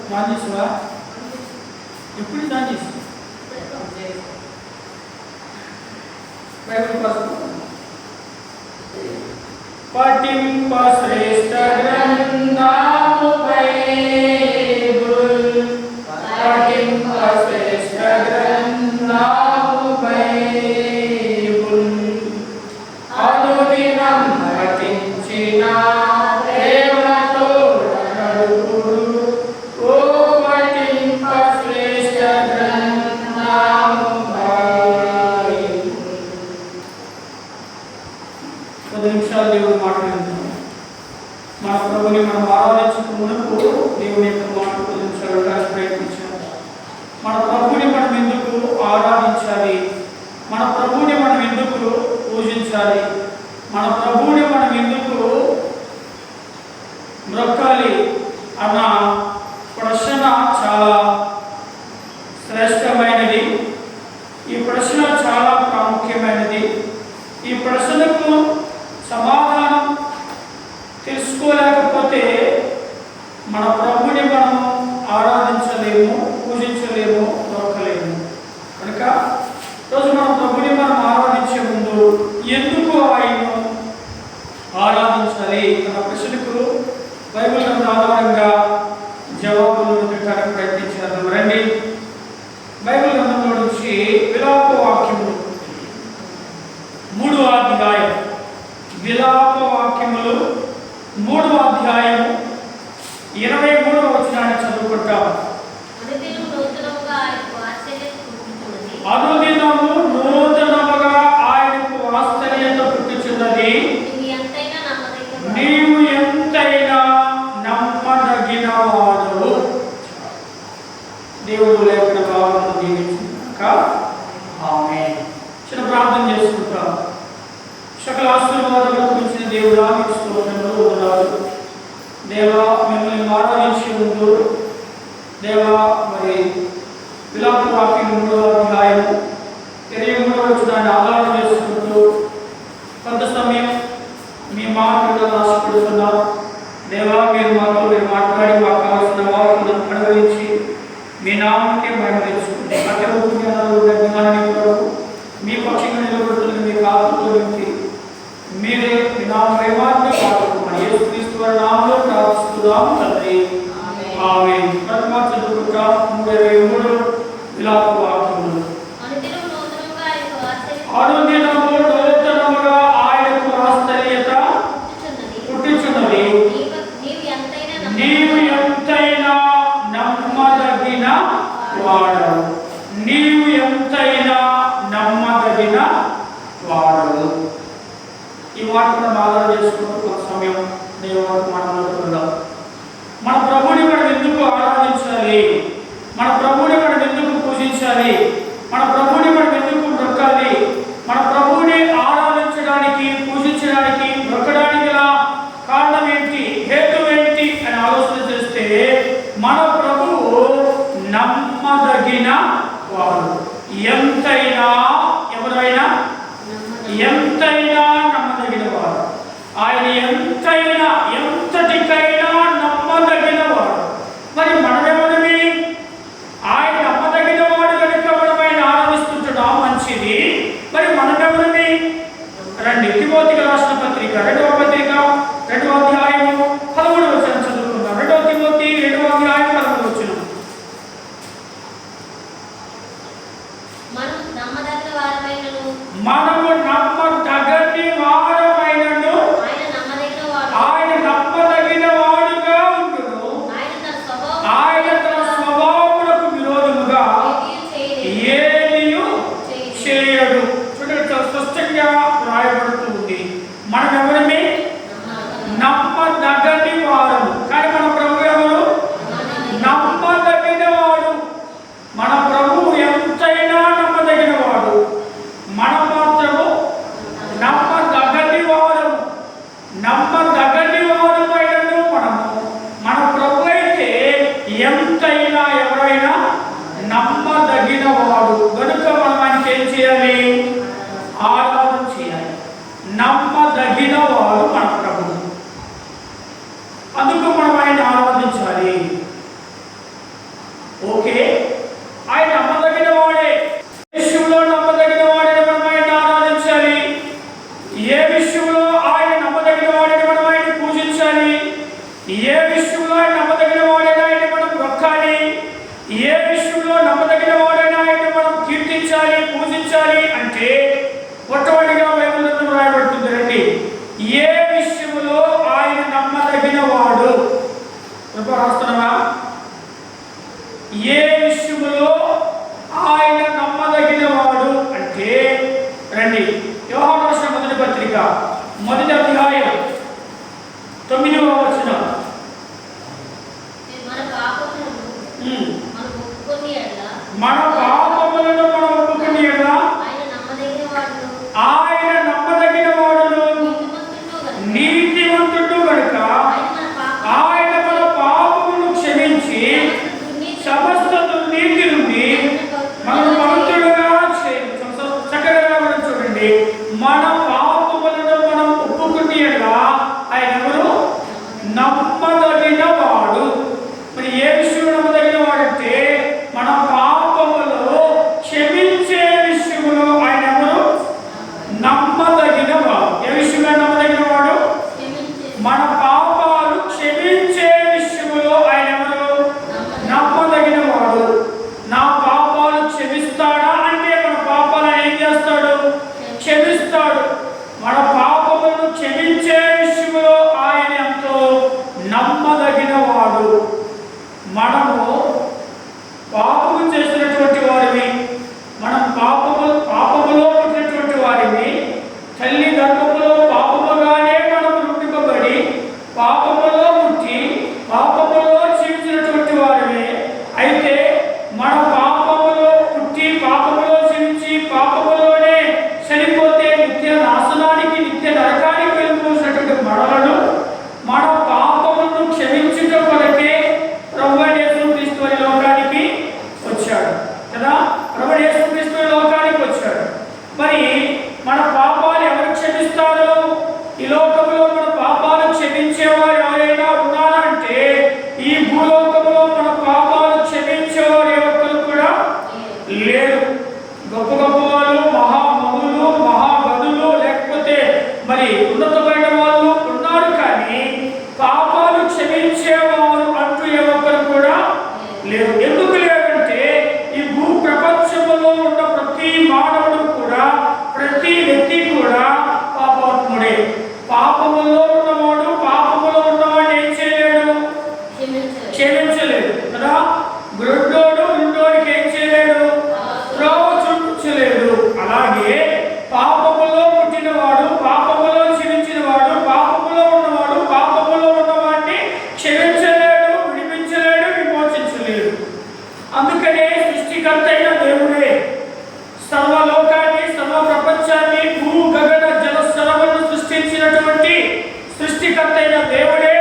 చేసావా? ఎప్పుడు దాని చేసావు? బైబిల్ కోసం పఠింప శ్రేష్ఠ గ్రంథము బైబిల్, పఠింప శ్రేష్ఠ గ్రంథము బైబిల్, అనుదినం పఠించిన ప్రేమతో నడుపుడు, ఓ పఠింప శ్రేష్ఠ గ్రంథము బైబిల్. 10 నిమిషాలు దేవుడు మాట్లాడుతున్నాం. మన ప్రభుని మనం ఆరాధించక మునుపు దేవుని యొక్క మాట 10 నిమిషాలు ప్రయత్నించాలి. మన ప్రభుని మనం ఎందుకు ఆరాధించాలి? మన ప్రభుని మనం ఎందుకు పూజించాలి? మన ప్రభుని మనం ఎందుకు మ్రొక్కాలి అన్న ప్రశ్న చాలా శ్రేష్టమైనది. ఈ ప్రశ్న చాలా ప్రాముఖ్యమైనది. ఈ ప్రశ్నకు సమాధానం తెలుసుకోలేకపోతే మన ప్రభుని మనం ఆరాధించలేము, పూజించలేము, దొరకలేము. కనుక రోజు మన ప్రభుని మనం ఆరాధించే ముందు ఎందుకు ఆయన్ను ఆరాధించాలి అన్న ప్రశ్నకు బైబిల్ ఆధారంగా జవాబులు వెతకడానికి ప్రయత్నించారు. రండి, బైబిల్ గ్రంథంలో నుంచి విలాప వాక్యములు 3వ అధ్యాయం, విలాప వాక్యములు 3వ అధ్యాయం 23వ వచనాన్ని చదువుకుంటాం. అనుదినము నూతనముగా ఆయనకు ఆశ్చర్యత పుట్టుచున్నది, నీవు ఎంతైనా నమ్మదగిన వాడు. దేవుడు లేఖన భావనను దీవించుగాక. ఆమేన్. చిన్న ప్రార్థన చేసుకుంటాం. సకల ఆశీర్వాదాలకు మించిన దేవుడా మీకు స్తోత్రములు, వందనాలు. దేవా, మిమ్మల్ని ఆరాధించే ముందు దేవా, మరి విలాప వాక్యం 3వ అధ్యాయం 23వ వచనాన్ని ఆధారం చేసుకుంటూ కొంత సమయం మీ మాటలు ఆశపడుతున్నాం. దేవా, మీరు మాట్లాడి మాకు కావాల్సిన వాక్కులను అనుగ్రహించి మీ నామకే మహిమ తెచ్చుకుంటే మీ పక్షంగా నిలబడుతున్న మీ కాపుతో నింపి మీరే మీ నామ ప్రేమాన్ని కాపాడుకోమని యేసుక్రీస్తు వారి నామములో ప్రార్థిస్తున్నాం తండ్రి. ఆమేన్. ప్రథమ చదువుకుంటాం 3:23 విలాప వాక్యములు. అనుదినము నూతనముగా ఆయనకు ఆశ్చర్యత పుట్టుచున్నది, నీవు ఎంతైనా నమ్మదగిన వాడు. నీవు ఎంతైనా నమ్మదగిన వాడు. ఈ మాట మనం ఆధారం చేసుకుంటూ కొంత సమయం దేవుడు మాట్లాడుకుందాం. మన ప్రభుని మనం ఎందుకు ఆరాధించాలి? మన ప్రభుని మనం ఎందుకు పూజించాలి? మన ప్రభుని మనం ఎందుకు మొక్కాలి? మన ప్రభుని ఆరాధించడానికి, పూజించడానికి, మొక్కడానికి గల కారణం ఏంటి, హేతు ఏంటి అని ఆలోచన చేస్తే మన ప్రభువు నమ్మదగిన వాడు. ఎంతైనా, ఎవరైనా ఎంతైనా నమ్మదగిన వాడు. ఆయన ఎంతైనా, ఎంతటికైనా నమ్మదగిన వాడు. మరి మనమెవరిని? ఆయన నమ్మదగిన వాడు కనుక మనం ఆయన ఆరాధిస్తుంటున్నాం, మంచిది. మరి మనమెవరిని? రండి, తిమోతికి రాసిన పత్రిక 2వ పత్రిక 2వ అధ్యాయము 13వ వచనం చదువుకుందాం. 2వ తిమోతి 2వ అధ్యాయం 13వ వచనం. మనము నమ్మదగిన వారమైనను ఆయన నమ్మదగిన వాడుగా ఉండును. ఆయన తన స్వభావములకు విరోధముగా ఏదియు చేయడు. చూడండి, చాలా స్పష్టంగా రాయబడుతుంది. మనం ఎవరిని? నమ్మదగని వారు. కానీ మన ప్రభు ఎవరు? నమ్మదగిన వాడు. మన ప్రభువు ఎంతైనా నమ్మదగిన వాడు. మనం మాత్రము నమ్మదగని వారు. నమ్మదగని వారు అయినను మనము. మన ప్రభు అయితే ఎంతైనా, ఎవరైనా నమ్మదగిన వాడు. కనుక మనం ఆయనకి ఏం చేయాలి? ఆరాధన చేయాలి. నమ్మదగిన వాడు మన ప్రభు. అందుకు మనం ఆయన ఆరాధించాలి. విషయంలో ఆయన నమ్మదగిన వాడైనా ఆయన మనం మొక్కాలి, ఏ విషయంలో నమ్మదగిన వాడైనా ఆయన మనం కీర్తించాలి, పూజించాలి అంటే మొట్టమొదటిగా బైబిల్ గ్రంథంలో రాయబడుతుంది. రండి, ఏ విషయంలో ఆయన నమ్మదగిన వాడు రాస్తున్నావా? ఏ విషయంలో ఆయన నమ్మదగిన వాడు అంటే రండి, యోహాను రాసిన మొదటి పత్రిక 1వ అధ్యాయం 9వ వచనం. మన పాపములను మనం ఒప్పుకొని ఎడల ఆయన నమ్మదగిన వాడును నీతిమంతుడు గనుక ఆయన మన పాపములను క్షమించి సమస్త దుర్నీతి నుండి మనం పవిత్రులుగా చక్కగా మనం చూడండి. మన పాపములను మనం ఒప్పుకొని ఎడల ఆయన ఎవరు? నమ్మదగిన వాడు. మరి ఏ విషయం నమ్మదగిన వాడంటే మన పాపములు క్షమించే విషయంలో ఆయన ఎవరు? నమ్మదగిన వాడు. ఏ విషయంలో నమ్మదగిన వాడు? మన పాపాలు క్షమించే విషయంలో ఆయన ఎవరు? నమ్మదగిన వాడు. నా పాపాలు క్షమిస్తాడా అంటే మన పాపాలను ఏం చేస్తాడు? క్షమిస్తాడు. మన పాపములను క్షమించే విషయంలో ఆయన ఎంతో నమ్మదగిన వాడు. మనము పాపము చేసినటువంటి వారిని, మనం పాపములో పుట్టినటువంటి వారిని, తల్లి గర్భములో పాపముగానే మనం రూపింపబడి పాపములో పుట్టి పాపములో జీవించినటువంటి వారిని. అయితే మన పాపములో పుట్టి పాపములో జీవించి పాపములోనే చనిపోతే నిత్య నాశనానికి, నిత్య నరకానికి వెళ్ళిపోసినటువంటి మనలను మన పాపములను క్షమించుట కొరకే ప్రభువైన యేసుక్రీస్తు ఈ లోకానికి వచ్చాడు కదా. ప్రభువైన యేసుక్రీస్తు ఈ లోకానికి వచ్చాడు. మరి మన పాపాలు ఎవరు క్షమిస్తారు? ఈ లోకంలో మన పాపాలు క్షమించేవారు ఎవరైనా ఉన్నారా అంటే ఈ భూలోకంలో మన పాపాలు క్షమించేవారు ఎవరు కూడా లేరు. గొప్ప గొప్ప వాళ్ళు, మహామహులు, మహాగదులు, లేకపోతే మరి ఉన్నతమైన వాళ్ళు ఉన్నారు, కానీ పాపాలు క్షమించేవారు అంటూ ఎవరు కూడా లేరు. ఎందుకు లేదంటే ఈ భూ ప్రపంచంలో ఉన్న ప్రతి మానవుడు కూడా, ప్రతి వ్యక్తి కూడా పాపాత్ముడే. పాపములో ఉన్నవాడు, పాపములో ఉన్నవాడు ఏం చేయలేడు? క్షమించలేడు కదా. గురుడోడు గురుడోడికి ఏం చేయలేడు? త్రోవ చూపించలేడు. అలాగే పాపములో పుట్టినవాడు, పాపములో జీవించినవాడు, పాపములో ఉన్నవాడు, పాపములో ఉన్నవాడిని క్షమించలేడు, విడిపించలేడు, విమోచించలేడు. అందుకనే సృష్టికర్త అయిన దేవుడే సర్వలోకాన్ని, సర్వ ప్రపంచాన్ని, భూ గగన జల స్థలములను సృష్టించినటువంటి సృష్టికర్త అయిన దేవుడే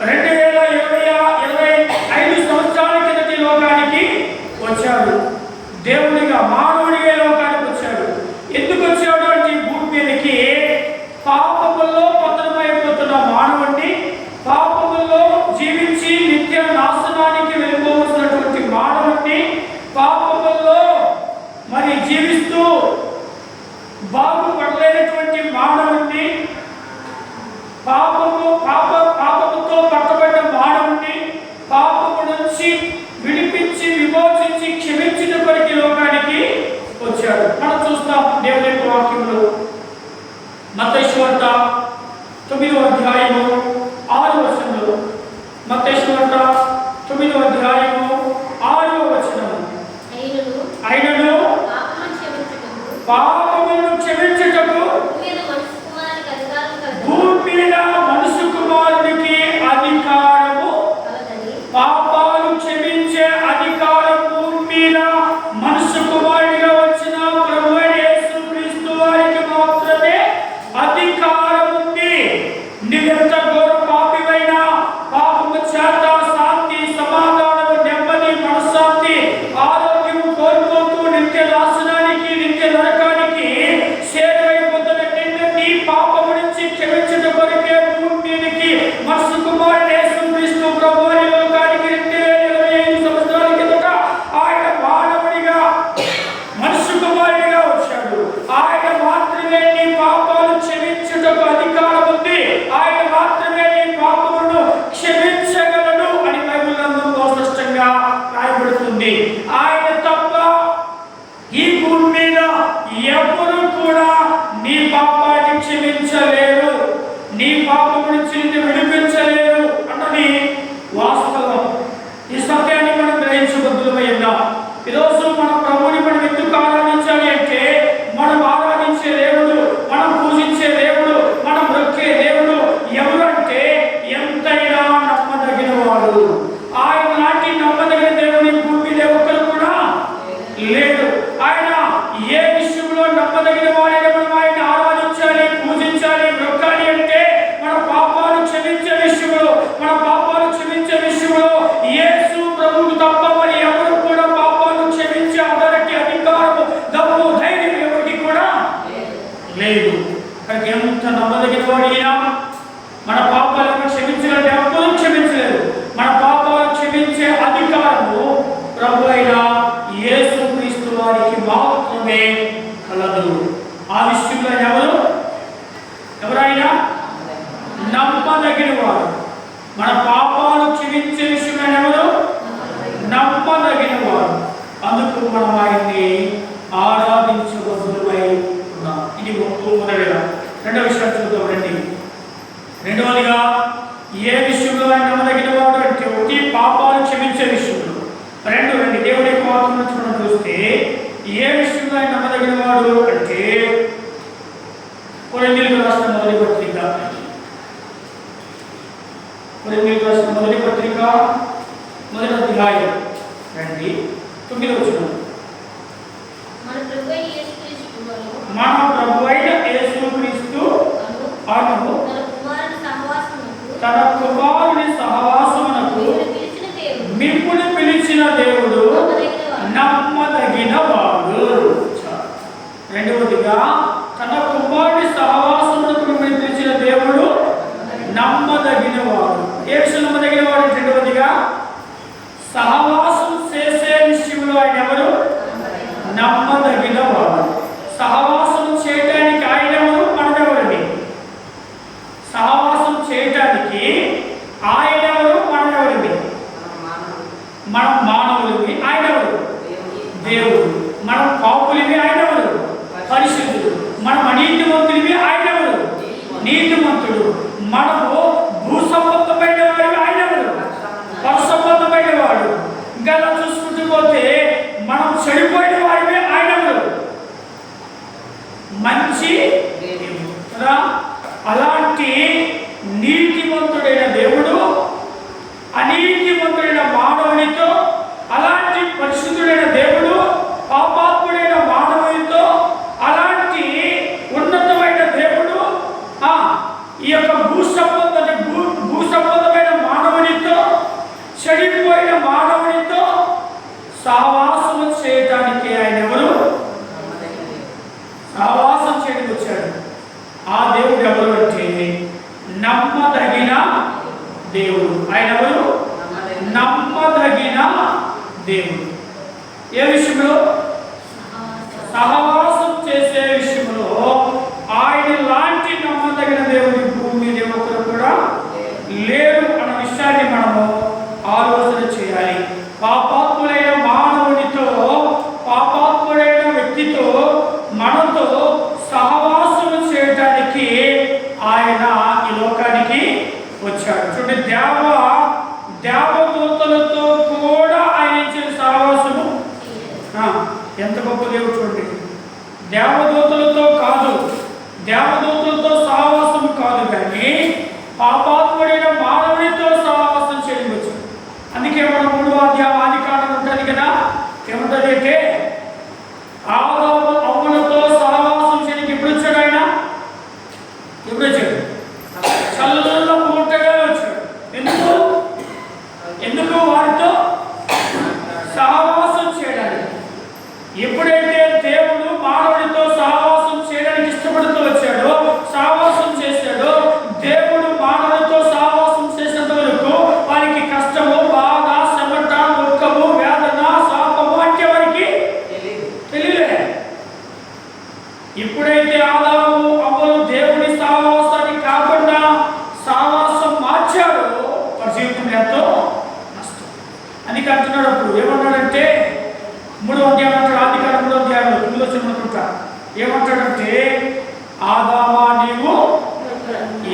2025 సంవత్సరాల కిందటి లోకానికి వచ్చాడు. దేవుడిగా మానవుడిగా లోకానికి వచ్చాడు. ఎందుకు వచ్చాడు అంటే ఈ భూమి మీదకి పాపముల్లో పతనమైపోతున్న మానవుడిని, పాపముల్లో జీవించి నిత్య నాశనానికి వెళ్ళిపోవలసినటువంటి మానవుడిని, పాపముల్లో మరి జీవిస్తూ బాగుపడలేనటువంటి మానవుడిని, పాపముతో పట్టబడిన మానవుడిని పాపము నుంచి విడిపించి విమోచించి క్షమించిన కొరకు లోకానికి వచ్చాడు. మనం చూస్తాం దేవుని యొక్క వాక్యంలో మత్తయి సువార్త 9వ అధ్యాయము 6వ వచనంలో. మత్తయి సువార్త 9వ అధ్యాయము 6వ వచనం. అయినను పాపములను క్షమించుటకు భూమి మీద మనం ఆయన్ని ఆరాధించబోతులమై ఉన్నాం. ఇది మొదటిగా. రెండవ విషయాలు చూద్దాం రండి. రెండవదిగా ఏ విషయంలో ఆయన నమ్మదగిన వాడు అంటే ఒకటి పాపాలు క్షమించే విషయంలో. రెండు దేవుడి యొక్క వాక్యం నుంచి మనం చూస్తే ఏ విషయంలో ఆయన నమ్మదగిన వాడు అంటే కొరింథీయులకు రాసిన మొదటి పత్రిక మొదటి అధ్యాయం రండి 9వ వచనం. మన ప్రభు అయిన యేసుక్రీస్తు అను తన కుమారుని సహవాసమునకు మిమ్మును పిలిచిన దేవుడు నమ్మదగిన వాడు. రెండవదిగా తన కుమారుని సహవాసమునకు మిమ్మల్ని పిలిచిన దేవుడు నమ్మదగిన వాడు. ఏ విషయం నమ్మదగిన వాడు? రెండవదిగా సహవాసం చేసే విషయంలో ఆయన ఎవరు? నమ్మదగిన వాడు. సహవాసం చేయడానికి ఆయన ఎవరు? మనమెవరండి? సహవాసం చేయడానికి ఆయన ఎవరు? మనమెవరండి? మనం మానవులవి, ఆయన ఎవరు? దేవుడు. మనం పాపులవి, ఆయన ఎవరు? పరిశుద్ధుడు. మనం అనీతిమంతుడివి, ఆయన ఎవరు? నీతిమంతుడు. మనము భూసంబంధమైన వాడు, ఆయన ఎవరు? పరసంబంధమైన వాడు. ఇంకా అలా చూసుకుంటూ పోతే మనం చెడిపోయిన వాడివే, ఆయన ఎవరు? మంచి కదా. అలాంటి నీతిమంతుడైన దేవుడు అనీతిమంతుడైన మానవునితో, అలాంటి పరిశుద్ధుడైన దేవుడు పాపాత్ముడైన మానవునితో, అలాంటి ఉన్నతమైన దేవుడు ఈ యొక్క భూసంబంధమైన మానవునితో, చెడిపోయిన మానవునితో సహవాసము చేయటానికి ఆయన ఎవరు? సహవాసం చేయడానికి వచ్చాడు. ఆ దేవుడు ఎవరు అంటే నమ్మదగిన దేవుడు. ఆయన ఎవరు? నమ్మదగిన దేవుడు. ఏ విషయంలో? సహవాసం చేసే విషయంలో ఆయన లాంటి నమ్మదగిన దేవుడి భూమి మీద ఒకరు కూడా లేరు అన్న విషయాన్ని మనము ఆలోచన చేయాలి. పాపాత్ములైన మానవునితో, పాపాత్ముడైన వ్యక్తితో, మనతో సహవాసం చేయడానికి ఆయన ఈ లోకానికి వచ్చాడు. చూడండి, దేవదూతలతో కూడా ఆయన ఇచ్చిన సహవాసము ఎంత గొప్ప దేవుడు. చూడండి, దేవదూతలతో కాదు, దేవదూతలతో సహవాసం కాదు, కానీ పాపాత్ముడైన మానవునితో సహవాసం చేయవచ్చు. అందుకే మనం 3వ అధ్యాయం ఆదికాండం ఉంటుంది కదా, ఏముంటుంది అంటే ఆదాము అవ్వలతో సహవాసం చేయడానికి ఎప్పుడు వచ్చాడు? ఆయన ఎప్పుడు వచ్చాడు? చల్ల పూటగా వచ్చాడు. ఎందుకు వారితో సహవాసం చేయడానికి. ఎప్పుడైతే దేవుడు మానవుడితో సహవాసం చేయడానికి ఇష్టపడుతూ వచ్చాడో, సహవాసం చేశాడో, దేవుడు మానవుడితో సహవాసం చేసినంత వరకు వారికి కష్టము, బాధ, చెమట, దుఃఖము, వేదన, శాపము అంటే వారికి తెలియలే. ఎప్పుడైతే ఆదాము అవ్వలు దేవుడి సహవాసాన్ని కాకుండా సహవాసం మార్చాడో వారి జీవితం ఎంతో నష్టం. అందుకే అంటున్నాడు. అప్పుడు ఏమన్నాడంటే 3వ అధ్యాయం అంటాడు, ఆదికాండం 3వ అధ్యాయంలో 9వ వచనం అనుకుంటా. ఏమంటాడంటే ఆదామా నీవు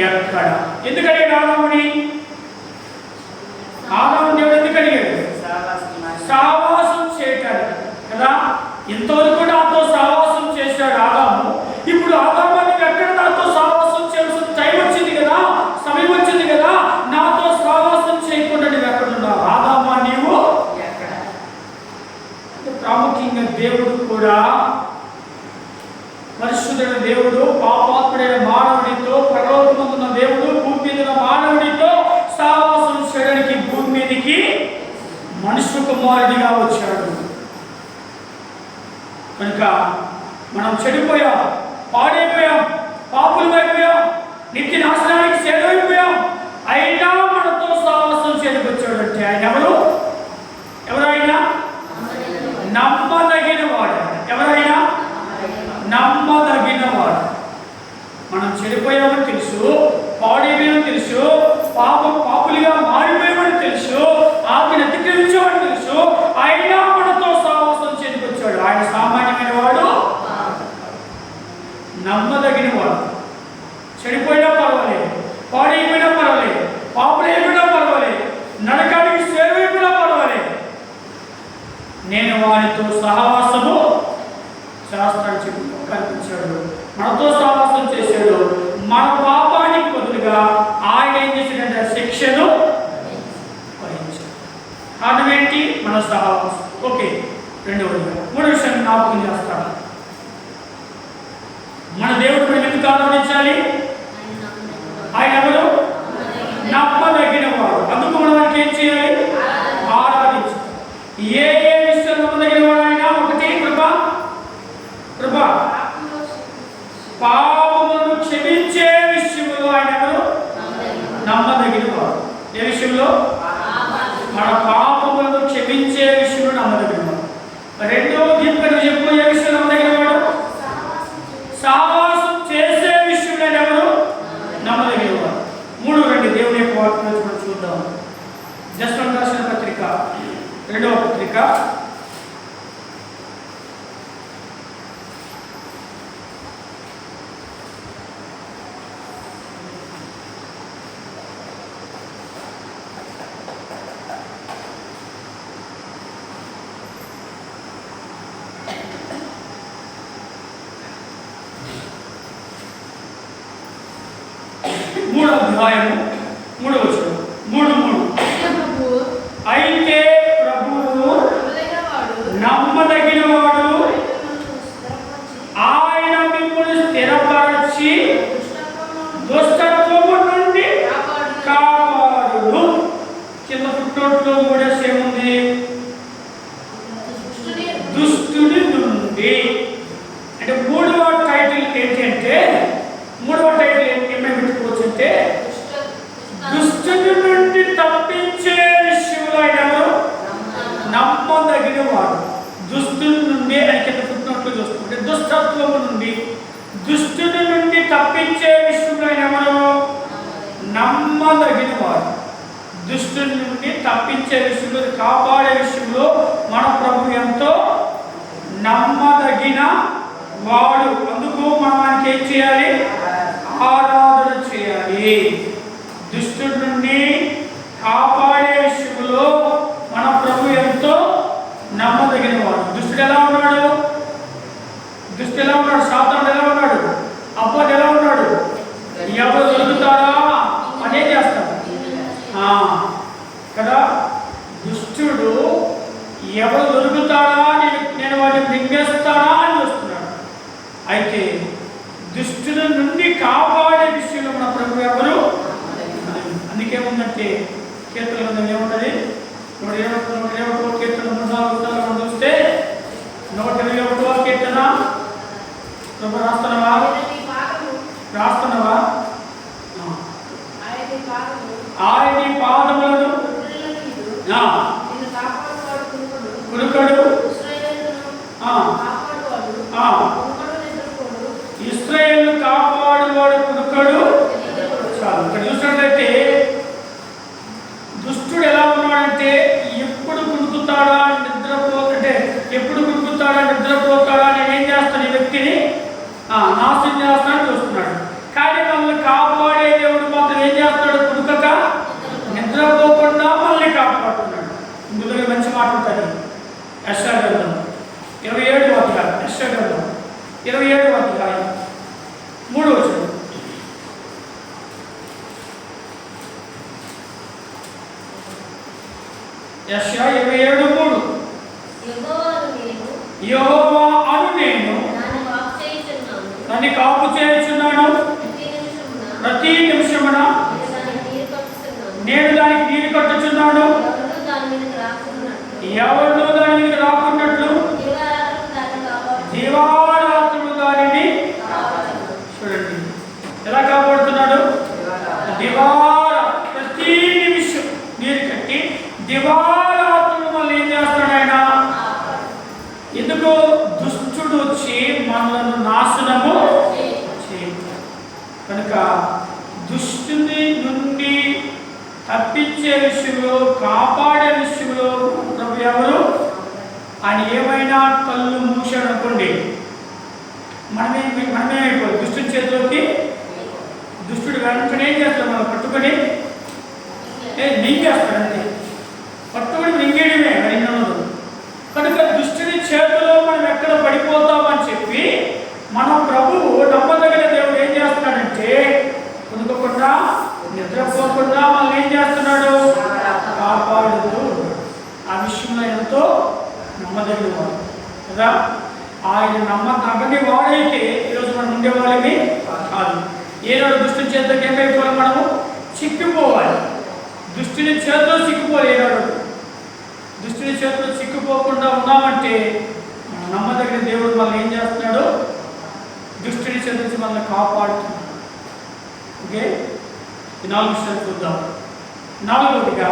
ఎక్కడ? ఎందుకు అడిగాడు ఆదాముని? ఆదాము దేవుడు ఎందుకు అడిగాడు? సహవాసం చేయటానికి కదా. ఇంతవరకు నాతో సహవాసం చేశాడు ఆదాము. ఇప్పుడు ఆదాము నీకు ఎక్కడ నాతో సహవాసం చేయాల్సిన టైం వచ్చింది కదా, సమయం వచ్చింది కదా, నాతో సహవాసం చేయకుండా నువ్వు ఎక్కడున్నావు? ఆదామా నీవు ఎక్కడ? ప్రాముఖ్యంగా దేవుడు కూడా పరిశుద్ధుడైన దేవుడు పాపాత్ముడైన మానవుడితో, పరలోకమందున్న దేవుడు భూమి మీద మానవుడితో సహవాసం చేయడానికి భూమి మీదకి మనుష్య కుమారుడిగా వచ్చాడు. కనుక మనం చెడిపోయాం, పాడైపోయాం, పాపులమైపోయాం, నిత్య నాశనానికి చేరువైపోయాం. అయినా మనతో సహవాసం చేయడానికి వచ్చాడు అంటే ఆయన ఎవరు? ఎవరైనా నమ్మదగిన వాడు. ఎవరైనా నమ్మదగిన వాడు. మనం చెడిపోయామని తెలుసు, పాడైపోయామని తెలుసు, పాపులుగా మారిపోయామని తెలుసు, ఆజ్ఞను అతిక్రమించామని తెలుసు, అయినా మనతో సహవాసం చేయడానికి సహవాసము శాస్త్రాన్ని చెప్పి కల్పించాడు, మనతో సహవాసం చేశాడు. మన పాపానికి బదులుగా ఆయన ఏం చేశాడంటే శిక్షను వహించాడు. కారణం ఏంటి? మన సహవాసం. ఓకే, రెండవదిగా మూడో విషయాన్ని జ్ఞాపకం చేస్తాడు. మన దేవుడు మనం ఎందుకు ఆరాధించాలి? ఆయన ఎవరు? నమ్మదగిన వాడు. అందుకు మనం ఆయనకి ఏం చేయాలి? ఆరాధించాలి. ఏ ఏ విషయం నమ్మదగిన వాడు ఆయన? ఒకటి కృప, పాపములను క్షమించే విషయంలో ఆయన ఎవరు? నమ్మదగిన వాడు. ఏ విషయంలో? మన పాపములను క్షమించే విషయంలో నమ్మదగిన వాడు. రెండవ దీపం చెప్పు, ఏ విషయం నమ్మదగిన వాడు? సహవాసం చేసే విషయంలో ఎవరు? నమ్మదగిన వాడు. మూడు రండి దేవుని యొక్క వాక్యం చూద్దాం. జస్టిన్ రాసిన పత్రిక, రెండవ పత్రిక, మూడవ అధ్యాయము, మూడవ వచనం. అయితే ప్రభువు నమ్మదగిన వాడు, ఆయన మిమ్మల్ని స్థిరపరచి దుష్టత్వము నుండి కాపాడును. కింద పుట్టోట్లో మూడేసేముంది? దుష్టుని నుండి. అంటే మూడవ టైటిల్ ఏంటి అంటే, మూడవ టైటిల్ ఏమైనా పెట్టుకోవచ్చు అంటే దుష్టుని నుండి తప్పించే విషయంలో ఆయన ఎవరు? నమ్మదగిన వాడు. దుష్టుని నుండి అని కింద పుట్టినట్లు చూస్తుంటే దుష్టత్వము నుండి, దుష్టుని నుండి తప్పించే విషయంలో ఆయన ఎవరు? నమ్మదగిన వాడు. దుష్టుని నుండి తప్పించే విషయంలో, కాపాడే విషయంలో మన ప్రభు ఎంతో నమ్మదగిన వాడు. అందుకు మనం ఆయనకి ఏం చేయాలి? ఆరాధన చేయాలి. దుష్టుడి నుండి కాపాడే విషయంలో మన ప్రభు ఎంతో నమ్మదగిన వాడు. దుష్టుడు ఎలా ఉన్నాడు? సాతానుడు ఎలా ఉన్నాడు? అపవాది ఎలా ఉన్నాడు? ఎవరు దొరుకుతారా అదే చేస్తాడు కదా. దుష్టుడు ఎవరు దొరుకుతాడా, నేను వాడిని మింగేస్తానా అని చూస్తున్నాడు. అయితే దుష్టుల నుండి కాపాడే విషయంలో మన ప్రభు ఎవరు? అందుకేముందంటే కీర్తన గ్రంథం ఏముంటుంది? 121 కీర్తన 3 మనం చూస్తే 121 కీర్తన ప్రభు రాస్తున్నావా? ఆయన పాదములను కురుకడు, ఇశ్రాయేలు కాపాడువాడు కురుకడు. చాలు. ఇక్కడ చూసినట్లయితే దుష్టుడు ఎలా ఉన్నాడంటే ఎప్పుడు కురుకుతాడా, నిద్రపోతాడా నేనేం చేస్తాను ఈ వ్యక్తిని నాశనం చేస్తానని చూస్తున్నాడు. కానీ మనల్ని కాపాడే దేవుడు మాత్రం ఏం చేస్తాడు? కురుకక నిద్రపోకుండా మనల్ని కాపాడుతున్నాడు. ఇందులో మంచి మాట ఉంటుంది. యెషయా గ్రంథం 27వ అధ్యాయం, యెషయా గ్రంథం 27వ అధ్యాయం 3వ వచనం. యెషయా 27:3. యెహోవా అను నేను దాన్ని కాపు చేయుచున్నాను, ప్రతి నిమిషమున నేను దానికి నీరు కట్టుచున్నాను, ఎవరు దాని మీద రాకున్నట్లు దివారాత్రులు దానిని. చూడండి ఎలా కాపాడుతున్నాడు? ప్రతి నిమిషం నీరు కట్టి దివారాత్రులు మళ్ళీ ఏం చేస్తాడు ఆయన? ఎందుకు? దుష్టుడు వచ్చి మనలను నాశనము చేయడు కనుక దుష్టుని నుండి తప్పించే విషయంలో, కాపాడే విషయంలో ప్రభు ఎవరు? ఆయన ఏమైనా కళ్ళు మూసాడు అనుకోండి, మనమేమైపోయి దుష్టుని చేతిలోకి, దుష్టుడు వెంటనే ఏం చేస్తాడు? మనం పట్టుకొని మింగేస్తాడు. అంతే, పట్టుకొని మింగేయడమే. కనుక దుష్టుని చేతులు తప్పిపోకుండా మనల్ని ఏం చేస్తున్నాడు? కాపాడుతూ. ఆ విషయంలో ఎంతో నమ్మదగిన వాడు కదా. ఆయన నమ్మని వాడైతే ఈరోజు మనం ఉండేవాళ్ళని కాదు. ఏనాడు దుష్టుని చేతికి ఏమైపోవాలి? మనము చిక్కిపోవాలి. దుష్టుని చేతిలో చిక్కిపోవాలి. ఏనాడు దుష్టుని చేతిలో చిక్కిపోకుండా ఉన్నామంటే మనం నమ్మదగిన దేవుడు మనల్ని ఏం చేస్తున్నాడు? దుష్టుని చేతి నుంచి మనల్ని కాపాడుతున్నాడు. ఓకే, ఈ 4 విషయాలు చూద్దాం. 4వదిగా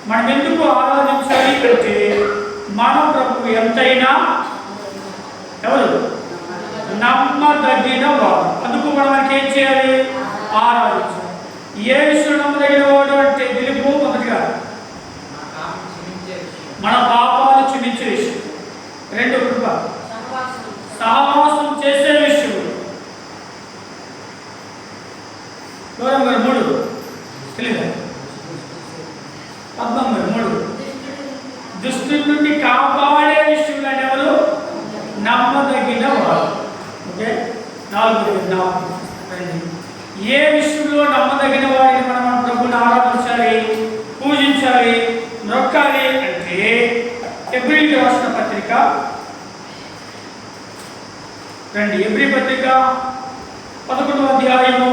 మనం ఎందుకు ఆరాధించాలి అంటే మన ప్రభు ఎంతైనా ఎవరు? నమ్మదగిన వాడు. అందుకు మనం ఏం చేయాలి? ఆరాధించాలి. ఏ విషయం నమ్మదగిన వాడు అంటే దిలీపు మొదటిగా మన పాపాలు క్షమించే విషయం. 2 కృప, సహవాసం చేసే విషయం. 3 తెలియదా? 3 దుష్టుల నుండి కాపాడే విషయంలో ఎవరు? నమ్మదగిన వాడు. ఓకే, 4 ఏ విషయంలో నమ్మదగిన వాడిని మనం ప్రభుని ఆరాధించాలి, పూజించాలి, నొక్కాలి అంటే హెబ్రీయులకు రాసిన పత్రిక హెబ్రీ పత్రిక 11వ అధ్యాయము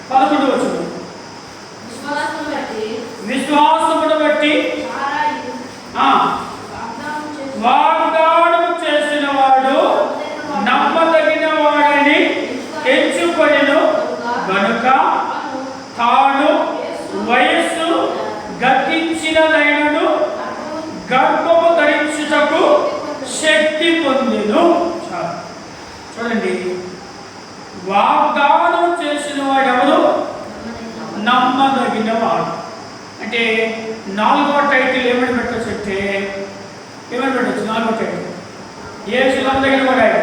11వ వచనం. విశ్వాసమును బట్టి వాగ్దానం చేసిన వాడు నమ్మదగిన వాడిని ఎంచుకొనెను గనుక తాను వయస్సు గతించినదైనను గర్భము ధరించుటకు శక్తి పొందెను. చూడండి, వాగ్దానం చేసిన వాడు ఎవరు? నమ్మదగిన వాడు. అంటే 4వ టైటిల్ ఏమని పెట్టచ్చు అంటే ఏమని పెట్టచ్చు? 4వ టైటిల్ ఏ విషయంలో నమ్మదగిన వాడు ఆయన?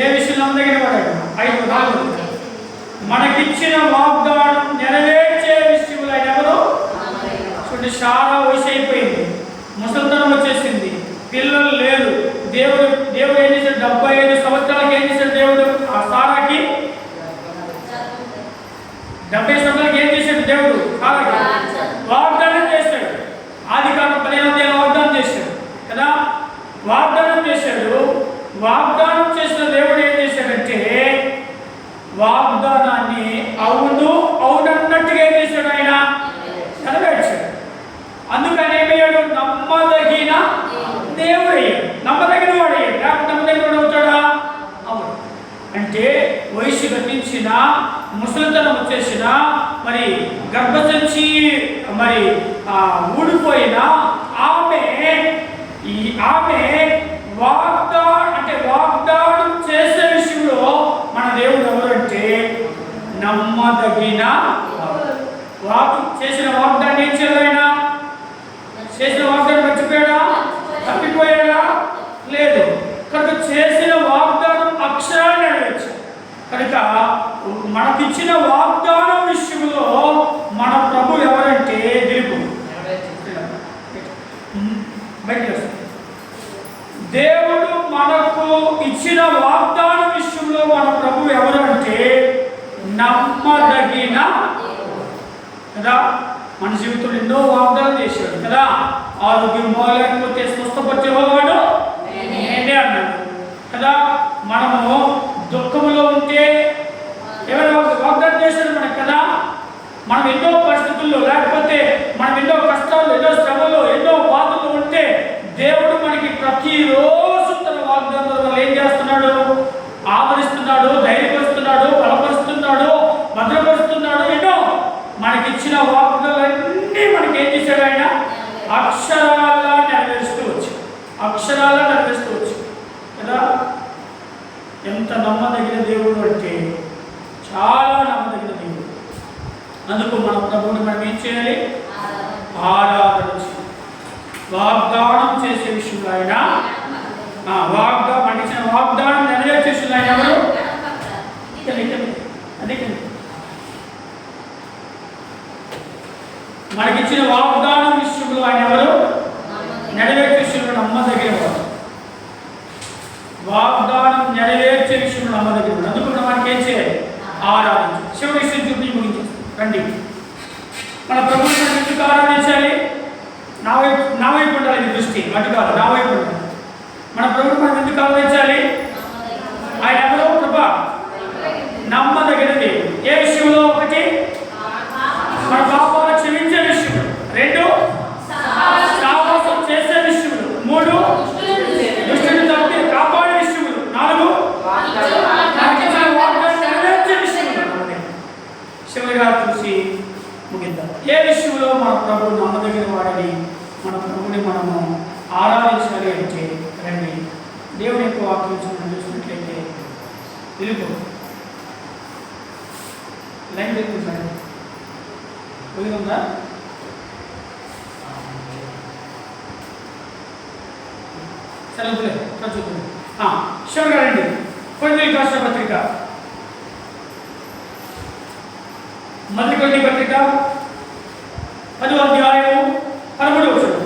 ఏ విషయంలో నమ్మదగిన వాడు ఆయన? 4 మనకిచ్చిన వాగ్దానం నెరవేర్చే విషయంలో ఆయన ఎవరు? చూడండి, చాలా వయసు అయిపోయింది, ముసలితనం వచ్చేసింది, పిల్లలు లేరు. దేవుడు ఏం చేశాడు? 75 సంవత్సరాలకి ఏం చేశాడు దేవుడు? ఆ సారాకి 70 సంవత్సరాలకి ఏం చేశాడు దేవుడు? సారాకి వాగ్దానం చేశాడు. ఆదికాండం 15వ అధ్యాయంలో వాగ్దానం చేశాడు కదా. వాగ్దానం చేశాడు. వాగ్దానం చేసిన దేవుడు ఏం చేశాడంటే వాగ్దానాన్ని అవునన్నట్టుగా ఏం చేశాడు? ఆయన నెరవేర్చాడు. అందుకని ఏమయ్యాడు? నమ్మదగిన దేవుడు అయ్యాడు, నమ్మదగిన వాడు అయ్యాడు. నమ్మదగిన వాడు అవుతాడా? అవును. అంటే వయసు గతించిన, ముసలితనం వచ్చేసిన, మరి గర్భసంచి మరి ఊడిపోయిన ఆమె వాగ్దానం చేసే విషయంలో మన దేవుడు ఎవరు అంటే నమ్మదగిన చేసిన వాగ్దాన్ని ఏం చేయలేనా? చేసిన వాగ్దానం మర్చిపోయాడా? తప్పిపోయాడా? లేదు. కనుక చేసిన వాగ్దానం అక్షరాన్ని నెరవేర్చాడు. కనుక మనకిచ్చిన వాగ్దానం విషయంలో మన ప్రభు ఎవరంటే దిలీపు దేవుడు మనకు ఇచ్చిన వాగ్దానం విషయంలో మన ప్రభు ఎవరు అంటే నమ్మదగిన కదా. మన జీవితంలో ఎన్నో వాగ్దానం చేశాడు కదా. ఆరోగ్యం బాగలేకపోతే స్వస్థపరిచేవాడు నేనే అన్నాడు కదా. మనము దుఃఖంలో ఉంటే ఎవరు వాగ్దానం చేశాడు మనకు కదా. మనం ఎన్నో పరిస్థితుల్లో లేకపోతే మనం ఎన్నో కష్టాలు, ఎన్నో శ్రమలు, ఎన్నో బాధలు ఉంటే దేవుడు మనకి ప్రతిరోజు తన వాగ్దానాలు ఏం చేస్తున్నాడు? ఆదరిస్తున్నాడు, ధైర్యపరుస్తున్నాడు, బలపరుస్తున్నాడు, భద్రపరుస్తున్నాడు. ఎన్నో మనకిచ్చిన వాగ్దానాలన్నీ మనకి ఏం చేశాడు? ఆయన అక్షరాలా నెరవేరుస్తూ వచ్చు కదా. ఎంత నమ్మదగిన దేవుడు అంటే చాలా నమ్మదగిన దేవుడు. అందుకు మన ప్రభువుని మనం ఏం చేయాలి? ఆరాధించాలి. వాగ్దానం చేసే విషయంలో ఆయన మనకి ఇచ్చిన వాగ్దానం నెరవేర్చే విషయంలో ఆయన ఎవరు? అదే మనకిచ్చిన వాగ్దానం విషయంలో ఆయన ఎవరు? నెరవేర్చే విషయంలో నమ్మదగిన వాడు. వాగ్దానం నెరవేర్చే విషయంలో నమ్మదగినవాడు. అందుకు మనం మనకి ఏం చేయాలి? ఆరాధించాలి. చివరి విషయం చూపించి ముగించేస్తాం. రండి, మన ప్రభువుని మనం ఎందుకు ఆరాధించాలి? నా వైపు ఉండాలి దృష్టి, అటు కాదు, నా వైపు ఉండాలి. మన ప్రభువుని మనం ఎందుకు ఆరాధించాలి? ఆయన ఎవరో కృప నమ్మదగిన దేవుడు. ఏ విషయంలో? ఒకటి, మన పాపాలు క్షమించే విషయంలో. రెండు, సాహసం చేసే విషయంలో. మూడు, దుష్టుని తప్పి కాపాడే విషయంలో. నాలుగు, నెరవేర్చే విషయంలో. చివరిగా చూసి ముగిద్దాం. ఏ విషయంలో మన ప్రభువు నమ్మదగిన వాడని మన ప్రభువుని మనము ఆరాధించాలి అంటే రండి, దేవుని యొక్క వాక్యం చూసినట్లయితే తెలుగు లైన్ తెలుగుతాడు ఉందా? చదువులే చదువుతుంది. శివగా రండి, కొరింథీయులకు రాసిన పత్రిక, మొదటి కొరింథీ పత్రిక 10వ అధ్యాయము 13వ వచనం.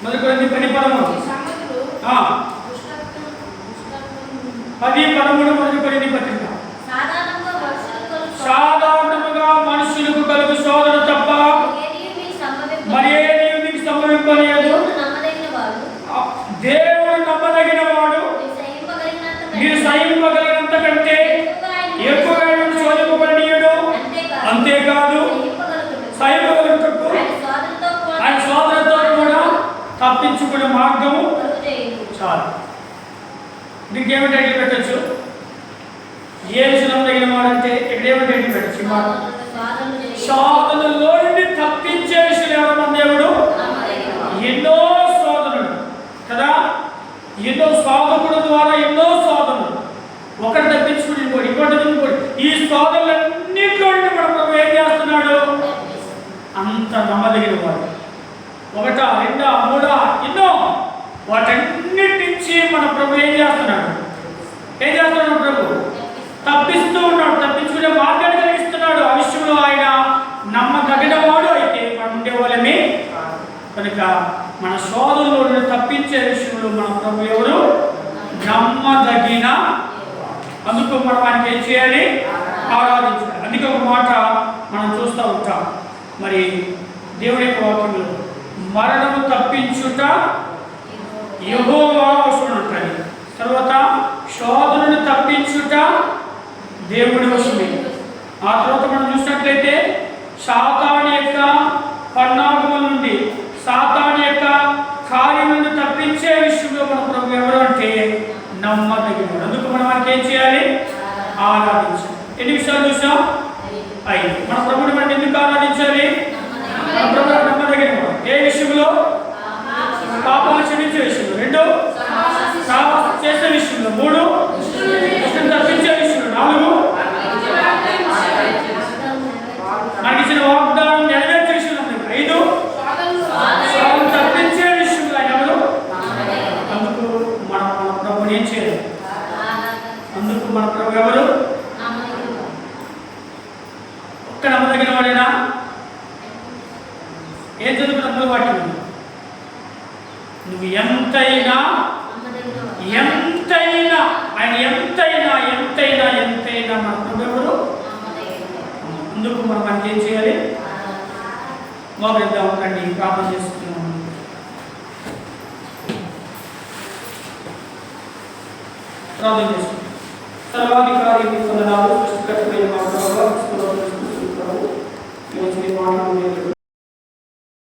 మొదటి కొరింథీ 10:13. 10:13 మొదటి కొరింథీ పత్రిక. సాధారణముగా మనుషులకు కలుగు శోధన తప్ప మరి ఏది మీకు సంభవింపలేదు. దేవుడు నమ్మదగిన వాడు, మీరు సహింపగలిగినంత కంటే ఎక్కువగా శోధింపబడినడు. అంతేకాదు సహింపగలుగుటకు ఆయన శోధనతో కూడా తప్పించుకునే మార్గము చాలు. దీనికి ఏమి టైటిల్ పెట్టచ్చు? ఏ విషయం తగిన వాడంటే ఇక్కడ ఏమి టైటిల్ పెట్టచ్చు? శోధనలో నుండి తప్పించే విషయం ఎవరన్నా దేవుడు. ఎన్నో శోధనలు కదా, ఎన్నో సాధకుడు ద్వారా ఎన్నో శోధనలు. ఒకటి తప్పించుకుని ఇంకోటి ఈ శోధనలన్నింటిలో మన ప్రభు ఏం చేస్తున్నాడు? అంత నమ్మదగిన వాడు. ఒకటా, రెండా, మూడా, ఎన్నో వాటన్నిటి నుంచి మన ప్రభు ఏం చేస్తున్నాడు? ప్రభు తప్పిస్తూ ఉన్నాడు, తప్పించుకునే మార్గాన్ని కలిగిస్తున్నాడు. ఆ విషయంలో ఆయన నమ్మదగిన వాడు. అయితే మనం ఉండేవాళ్ళమే కనుక మన శోధనలో తప్పించే విషయంలో మన ప్రభు ఎవరు? నమ్మదగిన. అందుకు మనం ఆయనకి ఏం చేయాలి? ఆరాధించాలి. అందుకే ఒక మాట మనం చూస్తూ ఉంటాం. మరి దేవుడి యొక్క వాక్యంలో మరణము తప్పించుట యెహోవా వశమున ఉంటుంది. తర్వాత శోధనను తప్పించుట దేవుడి వశమే. ఆ తర్వాత మనం చూసినట్లయితే సాతాను యొక్క పన్నాగముల నుండి, సాతాను యొక్క కార్యం నుండి తప్పించే విషయంలో మన ప్రభు ఎవరు అంటే నమ్మదగినవాడు. అందుకు మనం మనకి ఏం చేయాలి? ఆరాధించాలి. ఎన్ని విషయాలు చూసాం? 5. మన ప్రభుని మనం ఎందుకు ఆరాధించాలి? మన ప్రభు నమ్మదగినవాడు. ఏ విషయంలో? పాపాలు క్షమించే విషయంలో. 2, సాహసం చేసే విషయంలో. 3, దుష్టుని తప్పించే విషయంలో. 4, మనకి ఇచ్చిన వాగ్దానం నెరవేర్చే విషయంలో. 5, శోధన తప్పించే విషయంలో ఆయన ఎవరు? అందుకు మనం మన ప్రభుని ఏం చేయాలి? అందుకు మన ప్రభు ఎవరు? ఒక్క నమ్మదగిన వాడేనా? ఏం చదువుకున్న వాటి నువ్వు ఎంతైనా ఆయన ఎంతైనా మన ప్రభు ఎవరు? అందుకు మనం మనకి ఏం చేయాలి? మోకరిద్దాం, రండి, ప్రార్థన చేసుకున్నాము. ప్రార్థన చేసుకుంటాం. సర్వాధికారి వందనాలు, సృష్టికర్తమైన మా ప్రభువా,